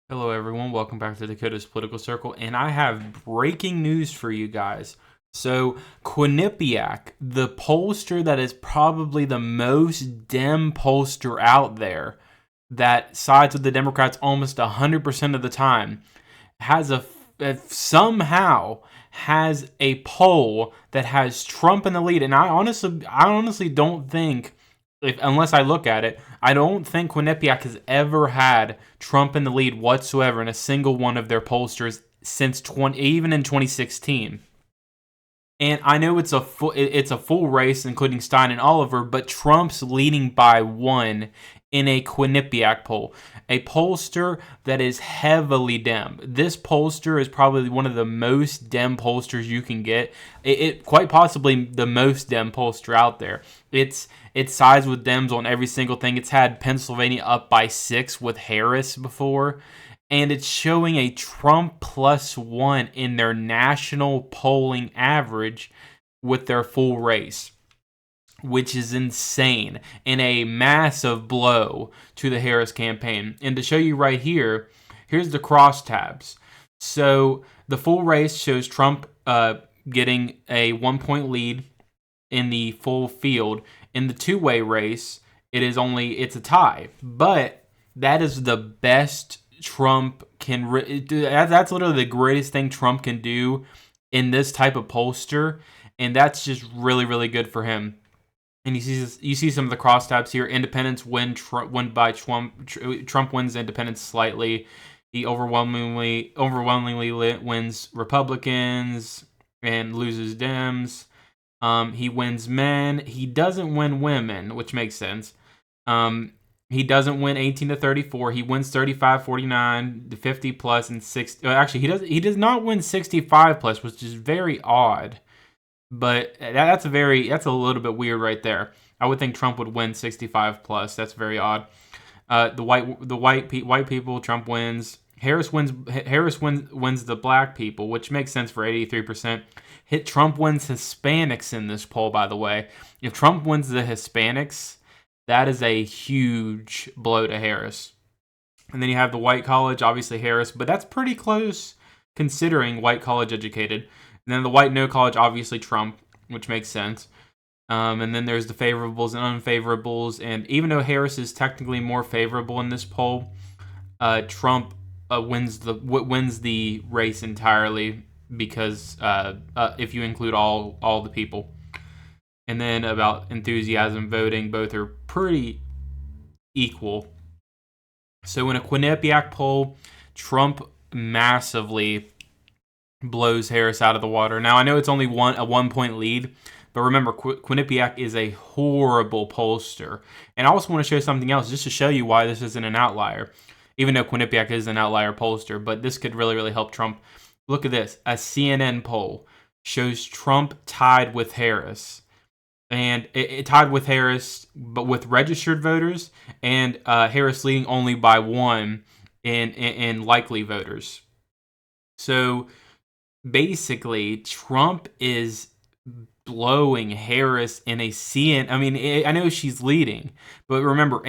Hello, everyone. Welcome back to Dakota's Political Circle, and I have breaking news for you guys. So, Quinnipiac, the pollster that is probably the most Dem pollster out there, that sides with the Democrats almost 100% of the time, has somehow has a poll that has Trump in the lead, and I honestly don't think, unless I look at it, I don't think Quinnipiac has ever had Trump in the lead whatsoever in a single one of their pollsters since even in 2016. And I know it's a full race, including Stein and Oliver, but Trump's leading by one in a Quinnipiac poll, a pollster that is heavily Dem. This pollster is probably one of the most Dem pollsters you can get. It quite possibly the most Dem pollster out there. It sides with Dems on every single thing. It's had Pennsylvania up by 6 with Harris before, and it's showing a Trump +1 in their national polling average with their full race, which is insane and a massive blow to the Harris campaign. And to show you right here, here's the crosstabs. So the full race shows Trump getting a 1 point lead in the full field. In the two-way race, it's a tie, but that is the best Trump can. That's literally the greatest thing Trump can do in this type of pollster, and that's just really, really good for him. And you see some of the crosstabs here. Independents win by Trump. Trump wins independents slightly. He overwhelmingly wins Republicans and loses Dems. He wins men. He doesn't win women, which makes sense. He doesn't win 18 to 34. He wins 35, 49, 50 plus, and 60. Actually, he does not win 65 plus, which is very odd. But that's a little bit weird right there. I would think Trump would win 65 plus. That's very odd. The white people, Trump wins. Harris wins the black people, which makes sense for 83%. Trump wins Hispanics in this poll, by the way. If Trump wins the Hispanics, that is a huge blow to Harris. And then you have the white college, obviously Harris, but that's pretty close considering white college educated. And then the white no college, obviously Trump, which makes sense. And then there's the favorables and unfavorables. And even though Harris is technically more favorable in this poll, Trump wins the race entirely because if you include all the people. And then about enthusiasm voting, both are pretty equal. So in a Quinnipiac poll, Trump massively blows Harris out of the water. Now, I know it's only a 1 point lead, but remember, Quinnipiac is a horrible pollster. And I also want to show something else, just to show you why this isn't an outlier, even though Quinnipiac is an outlier pollster, but this could really, really help Trump. Look at this. A CNN poll shows Trump tied with Harris. And it tied with Harris, but with registered voters, and Harris leading only by 1 in likely voters. So basically, Trump is blowing Harris in a CNN. I mean, I know she's leading, but remember,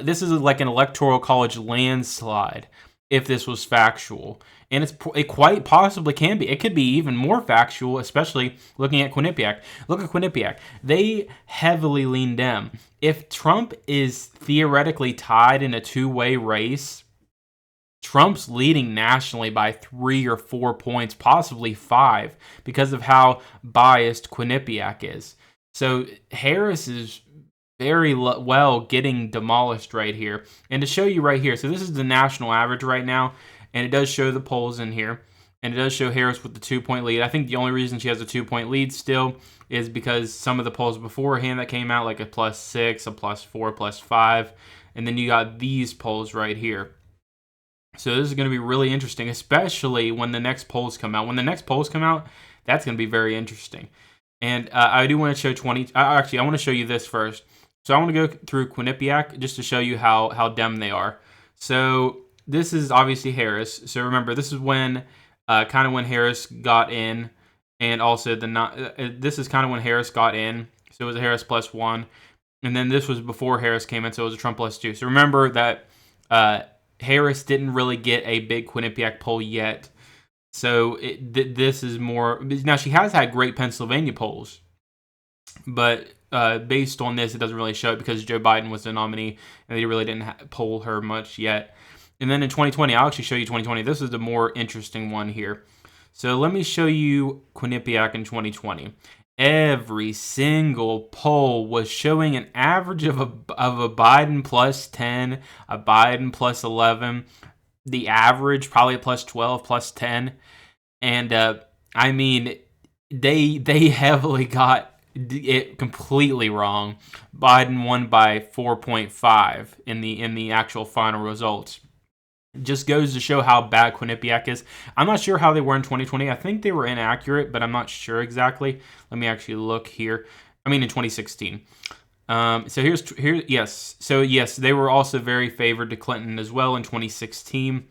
this is like an electoral college landslide if this was factual. And it quite possibly can be. It could be even more factual, especially looking at Quinnipiac. Look at Quinnipiac. They heavily lean Dem. If Trump is theoretically tied in a two-way race, Trump's leading nationally by 3 or 4 points, possibly 5, because of how biased Quinnipiac is. So Harris is very well getting demolished right here. And to show you right here, so this is the national average right now, and it does show the polls in here, and it does show Harris with the 2 point lead. I think the only reason she has a 2 point lead still is because some of the polls beforehand that came out, like a +6, a +4, +5, and then you got these polls right here. So this is going to be really interesting, especially when the next polls come out. When the next polls come out, that's going to be very interesting. And I do want to show I want to show you this first. So I want to go through Quinnipiac just to show you how Dem they are. So this is obviously Harris. So remember, this is when kind of when Harris got in, and also this is kind of when Harris got in. So it was a Harris +1, and then this was before Harris came in, so it was a Trump +2. So remember that Harris didn't really get a big Quinnipiac poll yet. So this is more... Now, she has had great Pennsylvania polls, but based on this, it doesn't really show it because Joe Biden was the nominee, and they really didn't poll her much yet. And then in 2020, I'll actually show you 2020. This is the more interesting one here. So let me show you Quinnipiac in 2020. Every single poll was showing an average of a Biden plus 10, a Biden plus 11, the average probably a plus 12, plus 10. And I mean, they heavily got it completely wrong. Biden won by 4.5 in the actual final results. Just goes to show how bad Quinnipiac is. I'm not sure how they were in 2020. I think they were inaccurate, but I'm not sure exactly. Let me actually look here. I mean, in 2016. So yes. So yes, they were also very favored to Clinton as well in 2016.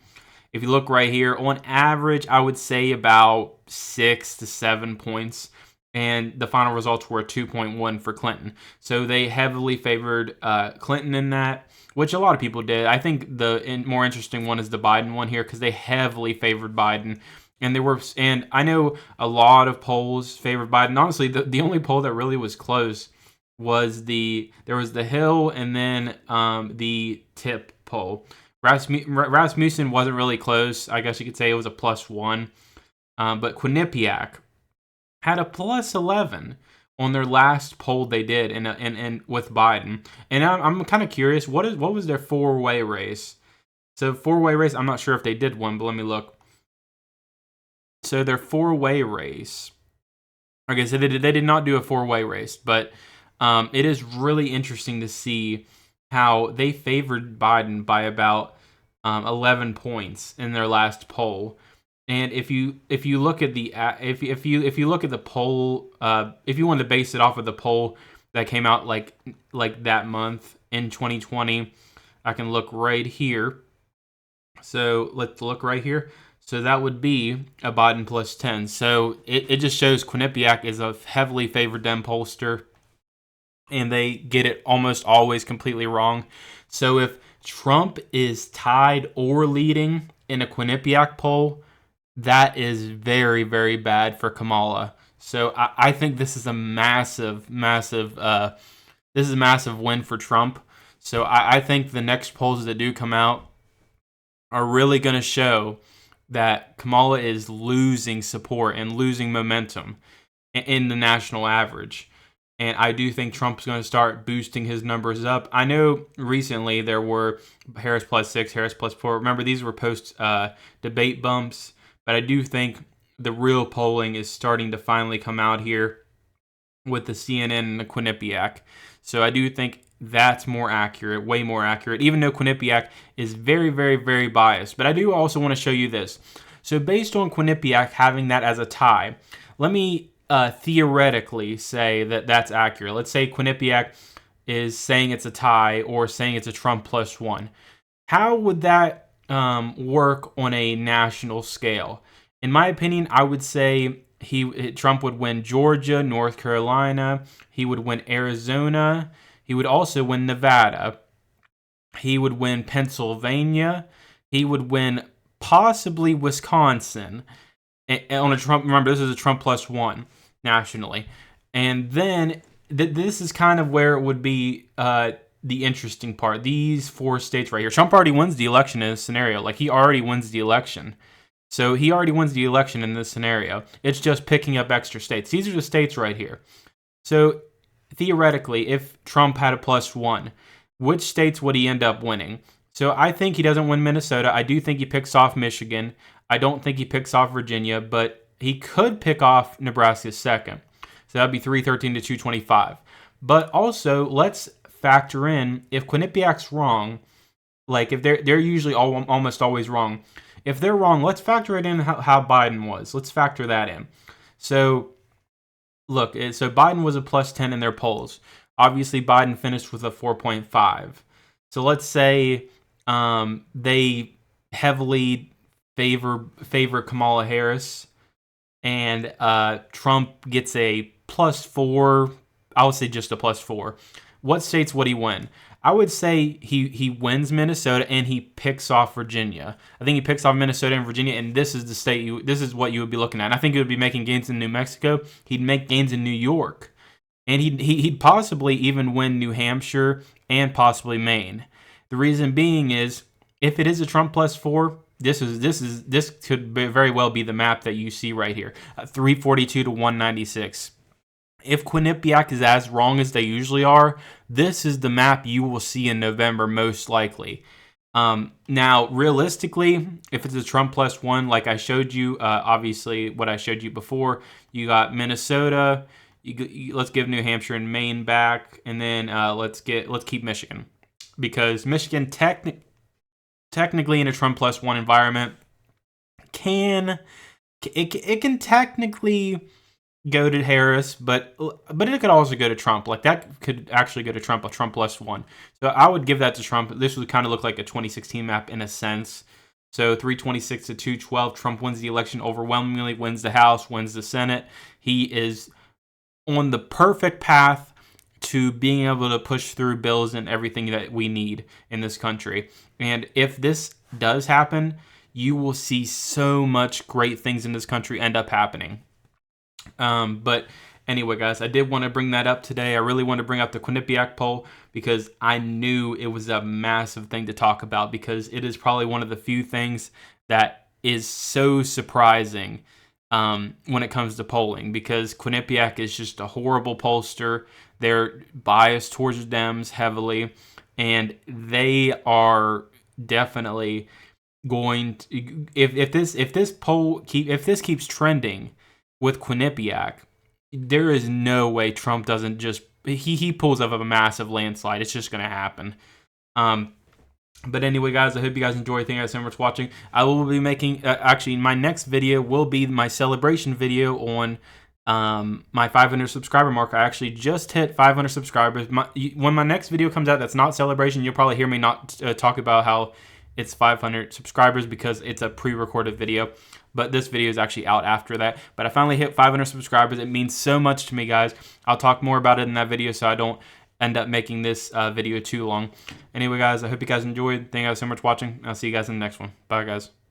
If you look right here, on average, I would say about 6 to 7 points. And the final results were 2.1 for Clinton. So they heavily favored Clinton in that, which a lot of people did. I think the more interesting one is the Biden one here because they heavily favored Biden. And I know a lot of polls favored Biden. Honestly, the only poll that really was close was there was the Hill and then the Tip poll. Rasmussen wasn't really close. I guess you could say it was a +1. But Quinnipiac had a +11 on their last poll they did and with Biden. And I'm kind of curious, what was their four-way race? So four-way race, I'm not sure if they did one, but let me look. So their four-way race. Okay, so they did not do a four-way race, but it is really interesting to see how they favored Biden by about 11 points in their last poll. And if you look at the if you look at the poll, if you want to base it off of the poll that came out like that month in 2020, I can look right here. So let's look right here. So that would be a Biden plus 10. So it just shows Quinnipiac is a heavily favored Dem pollster, and they get it almost always completely wrong. So if Trump is tied or leading in a Quinnipiac poll, that is very, very bad for Kamala. So I think this is a massive win for Trump. So I think the next polls that do come out are really going to show that Kamala is losing support and losing momentum in the national average. And I do think Trump's going to start boosting his numbers up. I know recently there were Harris plus 6, Harris plus 4. Remember, these were post-debate bumps. But I do think the real polling is starting to finally come out here with the CNN and the Quinnipiac. So I do think that's more accurate, way more accurate, even though Quinnipiac is very, very, very biased. But I do also want to show you this. So based on Quinnipiac having that as a tie, let me theoretically say that that's accurate. Let's say Quinnipiac is saying it's a tie or saying it's a Trump plus 1. How would that work on a national scale? In my opinion, I would say Trump would win Georgia, North Carolina. He would win Arizona. He would also win Nevada. He would win Pennsylvania. He would win possibly Wisconsin. On a Trump, remember, this is a Trump plus 1 nationally. And then this is kind of where it would be the interesting part. These 4 states right here. Trump already wins the election in this scenario. Like, he already wins the election. So he already wins the election in this scenario. It's just picking up extra states. These are the states right here. So theoretically, if Trump had a plus 1, which states would he end up winning? So I think he doesn't win Minnesota. I do think he picks off Michigan. I don't think he picks off Virginia, but he could pick off Nebraska second. So that would be 313 to 225. But also, let's factor in, if Quinnipiac's wrong, like if they're usually almost always wrong. If they're wrong, let's factor it in how Biden was. Let's factor that in. So look, so Biden was a plus 10 in their polls. Obviously, Biden finished with a 4.5. So let's say they heavily favor Kamala Harris, and Trump gets a plus 4. I would say just a plus 4. What states would he win? I would say he wins Minnesota and he picks off Virginia. I think he picks off Minnesota and Virginia, and this is the state. This is what you would be looking at. And I think he would be making gains in New Mexico. He'd make gains in New York, and he'd possibly even win New Hampshire and possibly Maine. The reason being is if it is a Trump +4. This could very well be the map that you see right here, 342 to 196. If Quinnipiac is as wrong as they usually are, this is the map you will see in November most likely. Now, realistically, if it's a Trump +1, like I showed you, obviously what I showed you before, you got Minnesota. Let's give New Hampshire and Maine back, and then let's keep Michigan, because Michigan technically in a Trump +1 environment can technically go to Harris, but it could also go to Trump. Like that could actually go to Trump, a Trump +1. So I would give that to Trump. This would kind of look like a 2016 map in a sense. So 326 to 212, Trump wins the election overwhelmingly, wins the House, wins the Senate. He is on the perfect path to being able to push through bills and everything that we need in this country. And if this does happen, you will see so much great things in this country end up happening. But anyway, guys, I did want to bring that up today. I really want to bring up the Quinnipiac poll because I knew it was a massive thing to talk about, because it is probably one of the few things that is so surprising when it comes to polling, because Quinnipiac is just a horrible pollster. They're biased towards Dems heavily, and they are definitely going to, if this keeps trending with Quinnipiac, there is no way Trump doesn't just he pulls up a massive landslide. It's just going to happen. But anyway, guys, I hope you guys enjoy. Thank you guys so much for watching. I will be making, actually, my next video will be my celebration video on my 500 subscriber mark. I actually just hit 500 subscribers. When my next video comes out that's not celebration, you'll probably hear me not talk about how it's 500 subscribers, because it's a pre-recorded video. But this video is actually out after that. But I finally hit 500 subscribers. It means so much to me, guys. I'll talk more about it in that video so I don't end up making this video too long. Anyway, guys, I hope you guys enjoyed. Thank you guys so much for watching. I'll see you guys in the next one. Bye, guys.